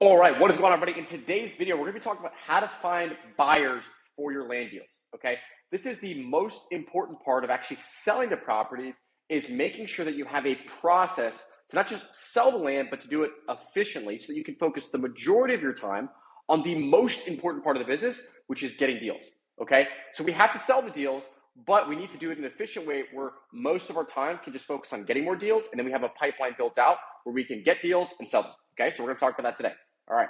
All right, what is going on, everybody? In today's video, we're going to be talking about how to find buyers for your land deals, okay? This is the most important part of actually selling the properties, is making sure that you have a process to not just sell the land, but to do it efficiently so that you can focus the majority of your time on the most important part of the business, which is getting deals, okay? So we have to sell the deals, but we need to do it in an efficient way where most of our time can just focus on getting more deals, and then we have a pipeline built out where we can get deals and sell them, okay? So we're going to talk about that today. All right.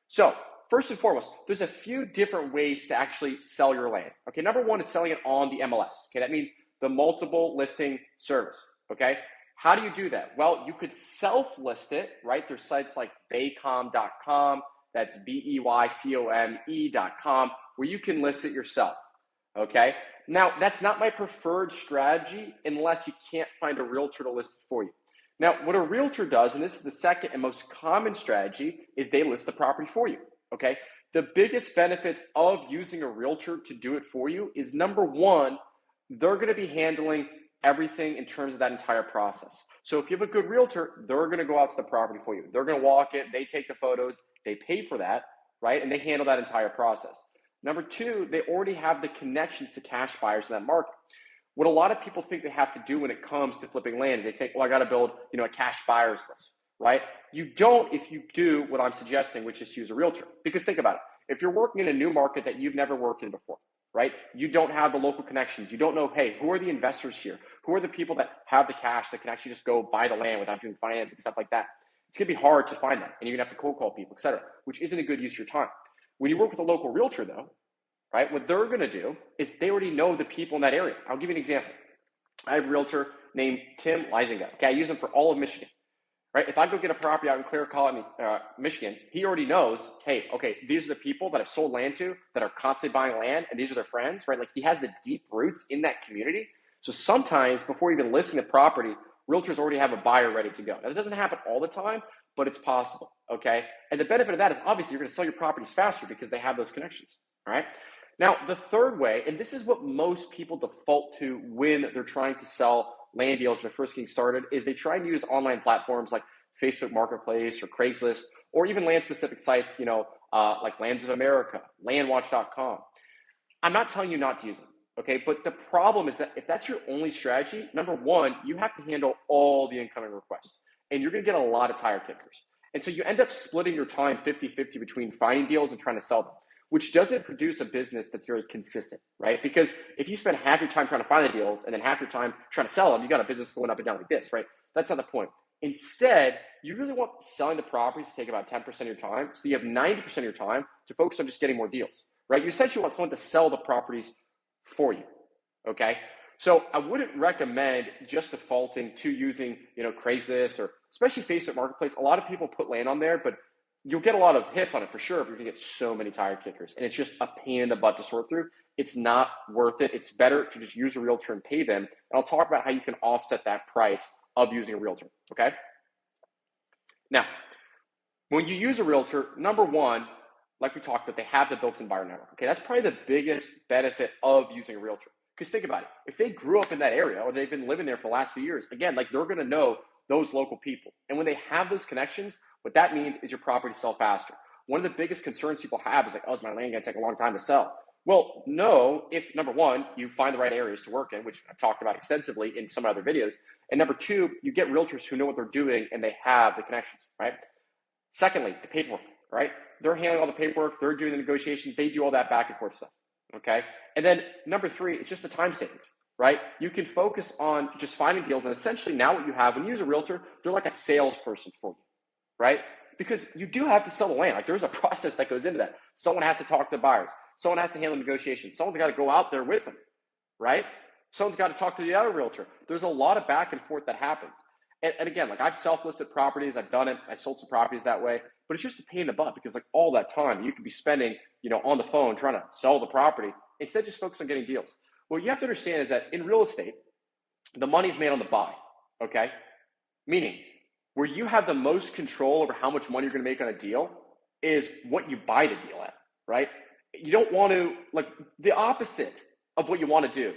So first and foremost, there's a few different ways to actually sell your land. Okay. Number one is selling it on the MLS. Okay. That means the multiple listing service. Okay. How do you do that? Well, you could self-list it, right? There's sites like Beycom.com. That's BEYCOME.com, where you can list it yourself. Okay. Now, that's not my preferred strategy unless you can't find a realtor to list it for you. Now, what a realtor does, and this is the second and most common strategy, is they list the property for you, okay? The biggest benefits of using a realtor to do it for you is, number one, they're going to be handling everything in terms of that entire process. So if you have a good realtor, they're going to go out to the property for you. They're going to walk it, they take the photos, they pay for that, right? And they handle that entire process. Number two, they already have the connections to cash buyers in that market. What a lot of people think they have to do when it comes to flipping land is they think, well, I got to build, a cash buyers list, right? You don't if you do what I'm suggesting, which is to use a realtor. Because think about it. If you're working in a new market that you've never worked in before, right? You don't have the local connections. You don't know, hey, who are the investors here? Who are the people that have the cash that can actually just go buy the land without doing financing, stuff like that? It's going to be hard to find that. And you're going to have to cold call people, et cetera, which isn't a good use of your time. When you work with a local realtor, though, right, what they're going to do is they already know the people in that area. I'll give you an example. I have a realtor named Tim Leisinga. Okay, I use him for all of Michigan. Right? If I go get a property out in Clear Colony, Michigan, he already knows, hey, okay, these are the people that I've sold land to that are constantly buying land, and these are their friends, right? Like, he has the deep roots in that community. So sometimes before even listing the property, realtors already have a buyer ready to go. Now, that doesn't happen all the time, but it's possible, okay? And the benefit of that is obviously you're going to sell your properties faster because they have those connections, all right? Now, the third way, and this is what most people default to when they're trying to sell land deals when they're first getting started, is they try and use online platforms like Facebook Marketplace or Craigslist, or even land-specific sites, like Lands of America, landwatch.com. I'm not telling you not to use them, okay? But the problem is that if that's your only strategy, number one, you have to handle all the incoming requests, and you're going to get a lot of tire kickers. And so you end up splitting your time 50-50 between finding deals and trying to sell them, which doesn't produce a business that's very consistent, right? Because if you spend half your time trying to find the deals and then half your time trying to sell them, you got a business going up and down like this, right? That's not the point. Instead, you really want selling the properties to take about 10% of your time, so you have 90% of your time to focus on just getting more deals, right? You essentially want someone to sell the properties for you, okay? So I wouldn't recommend just defaulting to using, Craigslist or especially Facebook Marketplace. A lot of people put land on there, but you'll get a lot of hits on it for sure, but you're going to get so many tire kickers, and it's just a pain in the butt to sort through. It's not worth it. It's better to just use a realtor and pay them, and I'll talk about how you can offset that price of using a realtor, okay? Now, when you use a realtor, number one, like we talked about, they have the built-in buyer network, okay? That's probably the biggest benefit of using a realtor, because think about it. If they grew up in that area or they've been living there for the last few years, again, like, they're going to know those local people, and when they have those connections, what that means is your property sell faster. One of the biggest concerns people have is like, oh, is my land going to take a long time to sell? Well, no, if number one, you find the right areas to work in, which I've talked about extensively in some other videos. And number two, you get realtors who know what they're doing and they have the connections, right? Secondly, the paperwork, right? They're handling all the paperwork. They're doing the negotiations. They do all that back and forth stuff, okay? And then number three, it's just the time savings, right? You can focus on just finding deals. And essentially now what you have, when you use a realtor, they're like a salesperson for you, right? Because you do have to sell the land. Like, there's a process that goes into that. Someone has to talk to the buyers. Someone has to handle negotiations. Someone's got to go out there with them, right? Someone's got to talk to the other realtor. There's a lot of back and forth that happens. And again, like, I've self-listed properties. I've done it. I sold some properties that way. But it's just a pain in the butt because, like, all that time you could be spending, on the phone trying to sell the property instead just focus on getting deals. What you have to understand is that in real estate, the money's made on the buy, okay? Meaning, where you have the most control over how much money you're going to make on a deal is what you buy the deal at, right? You don't want to, like, the opposite of what you want to do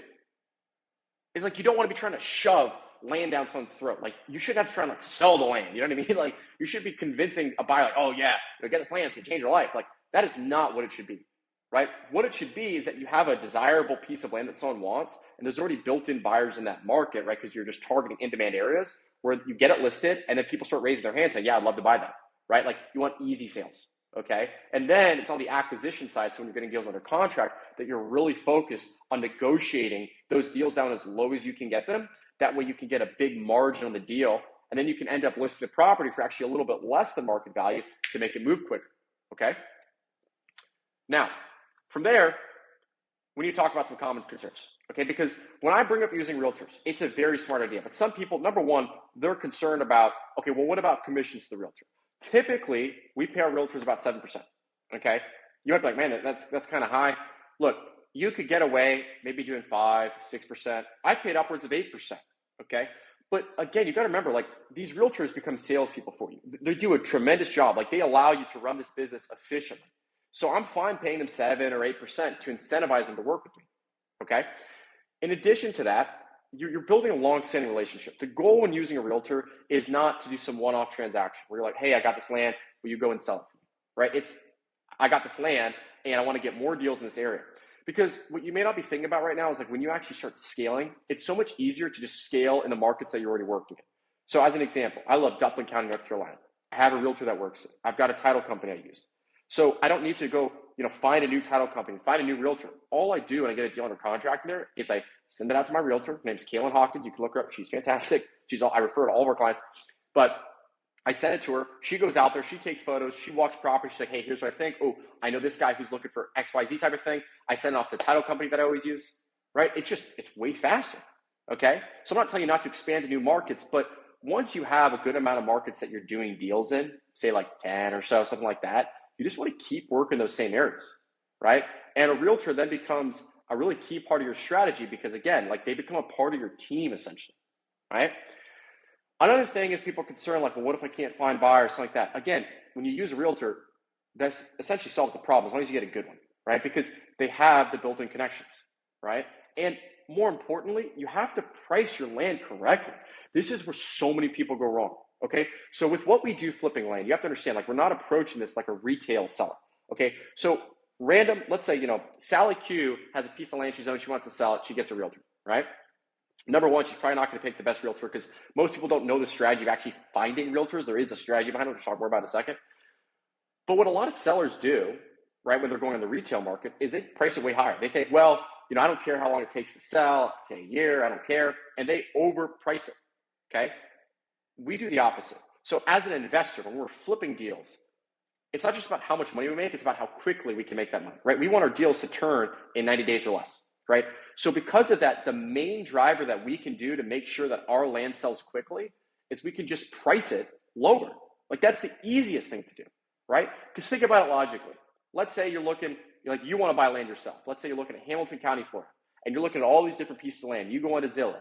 is, like, you don't want to be trying to shove land down someone's throat. Like, you shouldn't have to try and like sell the land. You know what I mean? Like, you should be convincing a buyer, like, oh yeah, get this land, it's gonna change your life. Like, that is not what it should be, right? What it should be is that you have a desirable piece of land that someone wants, and there's already built-in buyers in that market, right? Because you're just targeting in-demand areas where you get it listed, and then people start raising their hands saying, yeah, I'd love to buy that, right? Like, you want easy sales, okay? And then it's on the acquisition side, so when you're getting deals under contract, that you're really focused on negotiating those deals down as low as you can get them. That way you can get a big margin on the deal, and then you can end up listing the property for actually a little bit less than market value to make it move quicker, okay? Now, from there, we need to talk about some common concerns, okay? Because when I bring up using realtors, it's a very smart idea. But some people, number one, they're concerned about, okay, well, what about commissions to the realtor? Typically, we pay our realtors about 7%, okay? You might be like, man, that's kind of high. Look, you could get away maybe doing 5, 6%. I paid upwards of 8%, okay? But again, you got to remember, like, these realtors become salespeople for you. They do a tremendous job. Like, they allow you to run this business efficiently. So I'm fine paying them 7 or 8% to incentivize them to work with me, okay? In addition to that, you're building a long-standing relationship. The goal when using a realtor is not to do some one-off transaction where you're like, hey, I got this land, will you go and sell it for me, right? It's, I got this land and I want to get more deals in this area. Because what you may not be thinking about right now is like when you actually start scaling, it's so much easier to just scale in the markets that you're already working in. So as an example, I love Duplin County, North Carolina. I have a realtor that works. I've got a title company I use. So I don't need to go, find a new title company, find a new realtor. All I do when I get a deal under contract there is I send it out to my realtor. Her name's Kaylin Hawkins. You can look her up. She's fantastic. I refer to all of our clients. But I send it to her. She goes out there. She takes photos. She walks property. She's like, hey, here's what I think. Oh, I know this guy who's looking for XYZ type of thing. I send it off to the title company that I always use, right? It's way faster, okay? So I'm not telling you not to expand to new markets, but once you have a good amount of markets that you're doing deals in, say like 10 or so, something like that, you just want to keep working those same areas, right? And a realtor then becomes a really key part of your strategy because, again, like they become a part of your team essentially, right? Another thing is people are concerned like, well, what if I can't find buyers, something like that? Again, when you use a realtor, that essentially solves the problem as long as you get a good one, right? Because they have the built-in connections, right? And more importantly, you have to price your land correctly. This is where so many people go wrong. Okay, so with what we do flipping land, you have to understand, like, we're not approaching this like a retail seller. Okay, so let's say, Sally Q has a piece of land she's owned, she wants to sell it, she gets a realtor, right? Number one, she's probably not going to pick the best realtor because most people don't know the strategy of actually finding realtors. There is a strategy behind it, which I'll talk more about in a second. But what a lot of sellers do, right, when they're going in the retail market, is they price it way higher. They think, well, I don't care how long it takes to sell, it take a year, I don't care, and they overprice it. Okay. We do the opposite. So as an investor, when we're flipping deals, it's not just about how much money we make, it's about how quickly we can make that money, right? We want our deals to turn in 90 days or less, right? So because of that, the main driver that we can do to make sure that our land sells quickly is we can just price it lower. Like, that's the easiest thing to do, right? Because think about it logically. Let's say you want to buy land yourself. Let's say you're looking at Hamilton County, Florida, and you're looking at all these different pieces of land. You go onto Zillow.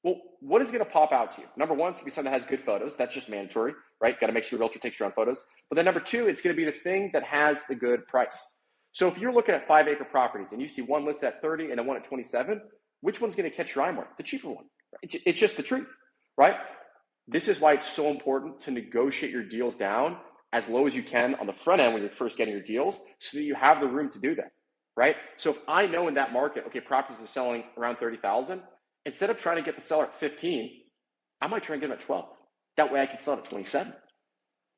Well, what is going to pop out to you? Number one, it's going to be something that has good photos. That's just mandatory, right? Got to make sure the realtor takes your own photos. But then number two, it's going to be the thing that has the good price. So if you're looking at 5-acre properties and you see one listed at 30 and then one at 27, which one's going to catch your eye more? The cheaper one. It's just the truth, right? This is why it's so important to negotiate your deals down as low as you can on the front end when you're first getting your deals so that you have the room to do that, right? So if I know in that market, okay, properties are selling around 30,000, instead of trying to get the seller at 15, I might try and get them at 12. That way I can sell it at 27,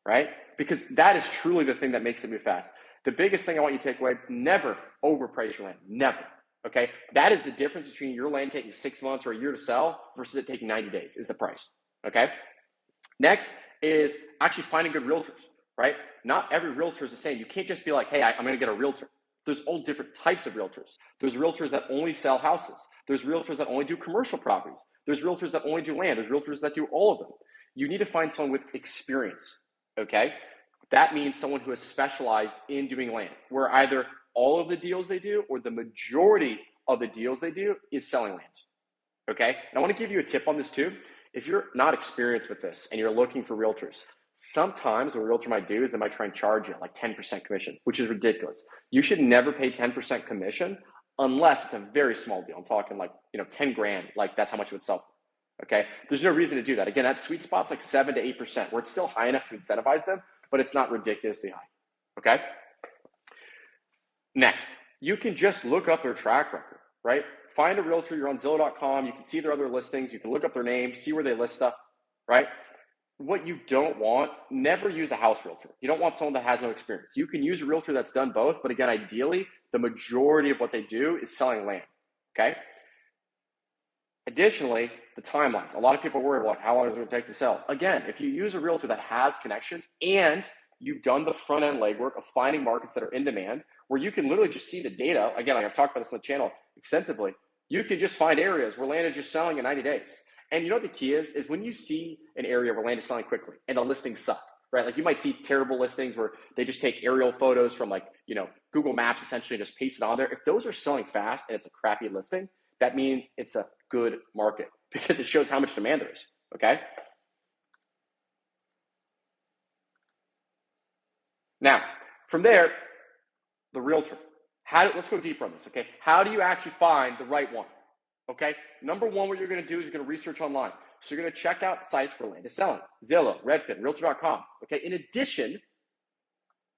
right? Because that is truly the thing that makes it move fast. The biggest thing I want you to take away, never overprice your land, never, okay? That is the difference between your land taking 6 months or a year to sell versus it taking 90 days is the price, okay? Next is actually finding good realtors, right? Not every realtor is the same. You can't just be like, hey, I'm gonna get a realtor. There's all different types of realtors. There's realtors that only sell houses. There's realtors that only do commercial properties. There's realtors that only do land. There's realtors that do all of them. You need to find someone with experience, okay? That means someone who has specialized in doing land, where either all of the deals they do or the majority of the deals they do is selling land, okay? And I want to give you a tip on this too. If you're not experienced with this and you're looking for realtors, sometimes what a realtor might do is they might try and charge you like 10% commission, which is ridiculous. You should never pay 10% commission unless it's a very small deal. I'm talking like, 10 grand, like that's how much it would sell for, Okay, there's no reason to do that. Again, that sweet spot's like 7 to 8%, where it's still high enough to incentivize them, but it's not ridiculously high. Okay. Next, you can just look up their track record, right? Find a realtor. You're on Zillow.com. You can see their other listings. You can look up their name, see where they list stuff, right? What you don't want, never use a house realtor. You don't want someone that has no experience. You can use a realtor that's done both, but again, ideally, the majority of what they do is selling land, okay? Additionally, the timelines. A lot of people worry about how long is it going to take to sell. Again, if you use a realtor that has connections and you've done the front end legwork of finding markets that are in demand, where you can literally just see the data. Again, like I've talked about this on the channel extensively. You can just find areas where land is just selling in 90 days. And you know what the key is when you see an area where land is selling quickly and the listings suck, right? Like you might see terrible listings where they just take aerial photos from like, Google Maps essentially just paste it on there. If those are selling fast and it's a crappy listing, that means it's a good market because it shows how much demand there is, okay? Now, from there, the realtor. Let's go deeper on this, okay? How do you actually find the right one? Okay, number one, what you're going to do is you're going to research online. So you're going to check out sites for land is selling, Zillow, Redfin, Realtor.com. Okay, in addition,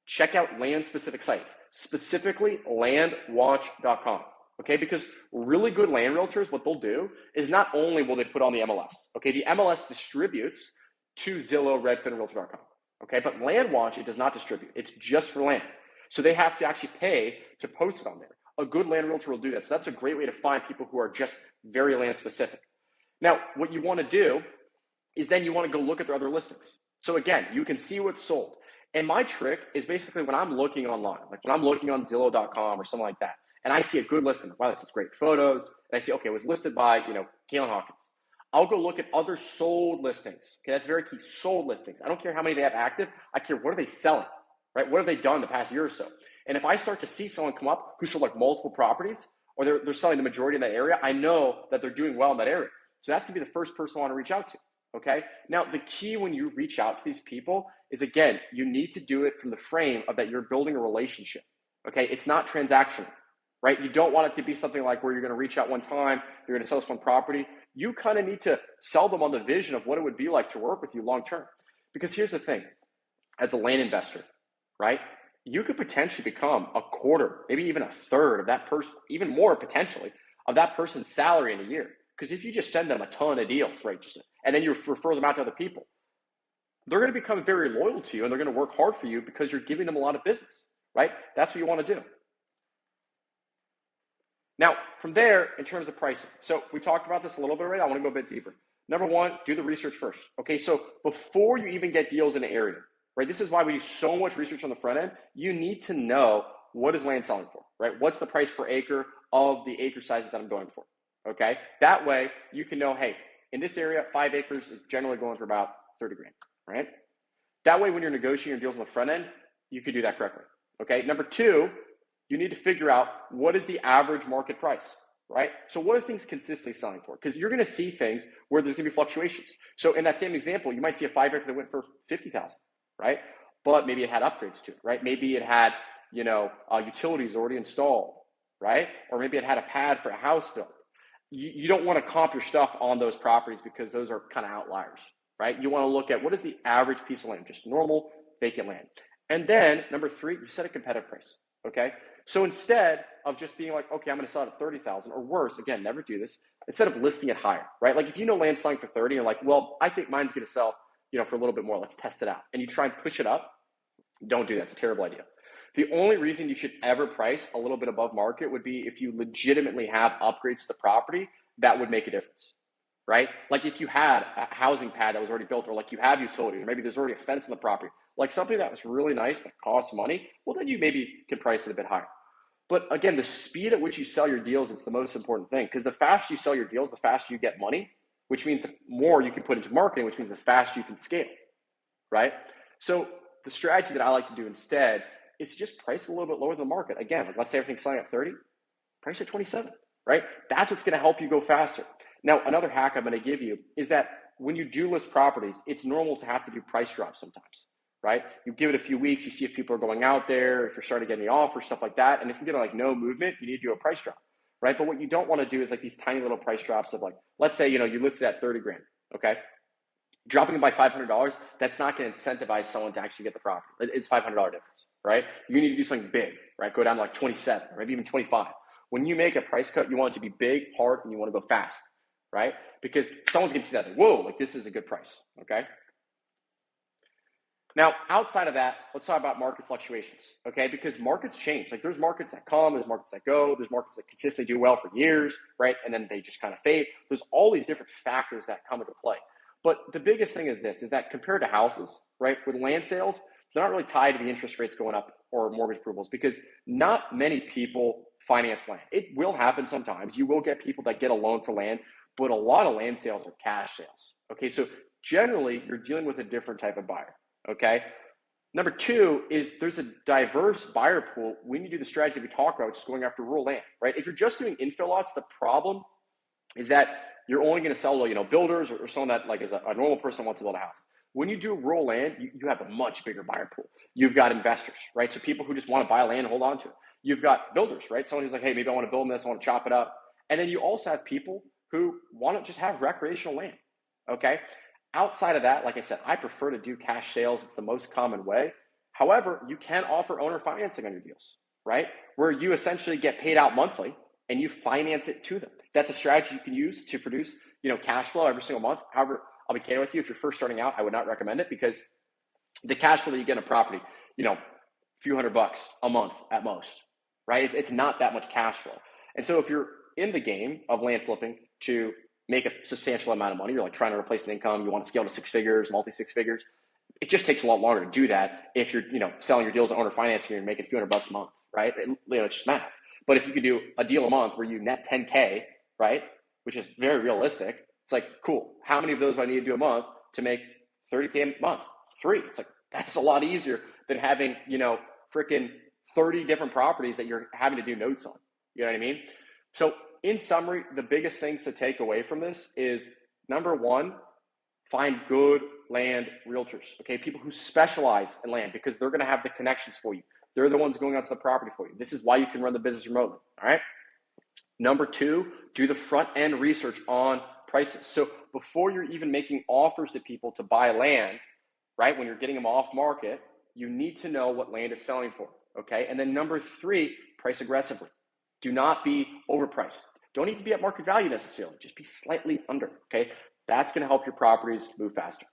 check out land-specific sites, specifically landwatch.com. Okay, because really good land realtors, what they'll do is not only will they put on the MLS. Okay, the MLS distributes to Zillow, Redfin, Realtor.com. Okay, but LandWatch, it does not distribute. It's just for land. So they have to actually pay to post it on there. A good land realtor will do that. So that's a great way to find people who are just very land specific. Now, what you want to do is then you want to go look at their other listings. So again, you can see what's sold. And my trick is basically when I'm looking online, like when I'm looking on Zillow.com or something like that, and I see a good listing, wow, this is great photos, and I see, okay, it was listed by, Galen Hawkins. I'll go look at other sold listings. Okay, that's very key. Sold listings. I don't care how many they have active. I care what are they selling, right? What have they done the past year or so? And if I start to see someone come up who sold like multiple properties, or they're selling the majority in that area, I know that they're doing well in that area. So that's gonna be the first person I want to reach out to. Okay. Now, the key when you reach out to these people is, again, you need to do it from the frame of that you're building a relationship. Okay. It's not transactional, right? You don't want it to be something like where you're going to reach out one time, you're going to sell this one property. You kind of need to sell them on the vision of what it would be like to work with you long term. Because here's the thing, as a land investor, right? You could potentially become a quarter, maybe even a third of that person, even more potentially, of that person's salary in a year. Because if you just send them a ton of deals, right, and then you refer them out to other people, they're going to become very loyal to you and they're going to work hard for you because you're giving them a lot of business, right? That's what you want to do. Now, from there, in terms of pricing, so we talked about this a little bit already. I want to go a bit deeper. Number one, do the research first. Okay, so before you even get deals in an area, right? This is why we do so much research on the front end. You need to know what is land selling for, right? What's the price per acre of the acre sizes that I'm going for? Okay, that way you can know, hey, in this area, 5 acres is generally going for about 30 grand, right? That way, when you're negotiating deals on the front end, you can do that correctly. Okay, number two, you need to figure out what is the average market price, right? So what are things consistently selling for? Because you're going to see things where there's going to be fluctuations. So in that same example, you might see a 5 acre that went for 50,000, right? But maybe it had upgrades to it, right? Maybe it had, utilities already installed, right? Or maybe it had a pad for a house built. You don't want to comp your stuff on those properties because those are kind of outliers, right? You want to look at what is the average piece of land, just normal vacant land. And then number three, you set a competitive price, okay? So instead of just being like, okay, I'm going to sell it at 30,000 or worse, again, never do this. Instead of listing it higher, right? Like if you know land's selling for 30, you're like, well, I think mine's going to sell, for a little bit more. Let's test it out. And you try and push it up. Don't do that. It's a terrible idea. The only reason you should ever price a little bit above market would be if you legitimately have upgrades to the property that would make a difference, right? Like if you had a housing pad that was already built, or like you have utilities, or maybe there's already a fence on the property, like something that was really nice that costs money, well, then you maybe can price it a bit higher. But again, the speed at which you sell your deals is the most important thing, because the faster you sell your deals, the faster you get money, which means the more you can put into marketing, which means the faster you can scale, right? So the strategy that I like to do instead is just price a little bit lower than the market. Again, like let's say everything's selling at 30, price at 27, right? That's what's going to help you go faster. Now, another hack I'm going to give you is that when you do list properties, it's normal to have to do price drops sometimes, right? You give it a few weeks, you see if people are going out there, if you're starting to get any offers, stuff like that. And if you get like no movement, you need to do a price drop, right? But what you don't want to do is like these tiny little price drops of like, let's say, you listed at 30 grand, okay? Dropping it by $500, that's not going to incentivize someone to actually get the property. It's $500 difference, right? You need to do something big, right? Go down to like 27 or maybe even 25. When you make a price cut, you want it to be big, hard, and you want to go fast, right? Because someone's going to see that, like, whoa, like this is a good price, okay? Now, outside of that, let's talk about market fluctuations, okay? Because markets change. Like there's markets that come, there's markets that go, there's markets that consistently do well for years, right? And then they just kind of fade. There's all these different factors that come into play. But the biggest thing is this, is that compared to houses, right, with land sales, they're not really tied to the interest rates going up or mortgage approvals because not many people finance land. It will happen sometimes. You will get people that get a loan for land, but a lot of land sales are cash sales, okay? So generally, you're dealing with a different type of buyer, okay? Number two is there's a diverse buyer pool when you do the strategy we talked about, which is going after rural land, right? If you're just doing infill lots, the problem is that you're only going to sell to builders or someone that like is a normal person wants to build a house. When you do rural land, you have a much bigger buyer pool. You've got investors, right? So people who just want to buy land and hold on to it. You've got builders, right? Someone who's like, hey, maybe I want to build this, I want to chop it up. And then you also have people who want to just have recreational land, okay? Outside of that, like I said, I prefer to do cash sales. It's the most common way. However, you can offer owner financing on your deals, right? Where you essentially get paid out monthly and you finance it to them. That's a strategy you can use to produce, cash flow every single month. However, I'll be candid with you, if you're first starting out, I would not recommend it because the cash flow that you get in a property, a few $100 a month at most, right? It's not that much cash flow. And so if you're in the game of land flipping to make a substantial amount of money, you're like trying to replace an income, you want to scale to six figures, multi-six figures, it just takes a lot longer to do that if you're, selling your deals to owner financing and making a few $100 a month, right? It's just math. But if you could do a deal a month where you net 10K, right, which is very realistic, it's like, cool. How many of those do I need to do a month to make 30K a month? 3. It's like, that's a lot easier than having, freaking 30 different properties that you're having to do notes on. You know what I mean? So in summary, the biggest things to take away from this is number one, find good land realtors, okay? People who specialize in land because they're going to have the connections for you. They're the ones going out to the property for you. This is why you can run the business remotely, all right? Number two, do the front end research on prices. So before you're even making offers to people to buy land, right, when you're getting them off market, you need to know what land is selling for, okay? And then number three, price aggressively. Do not be overpriced. Don't even be at market value necessarily. Just be slightly under, okay? That's going to help your properties move faster.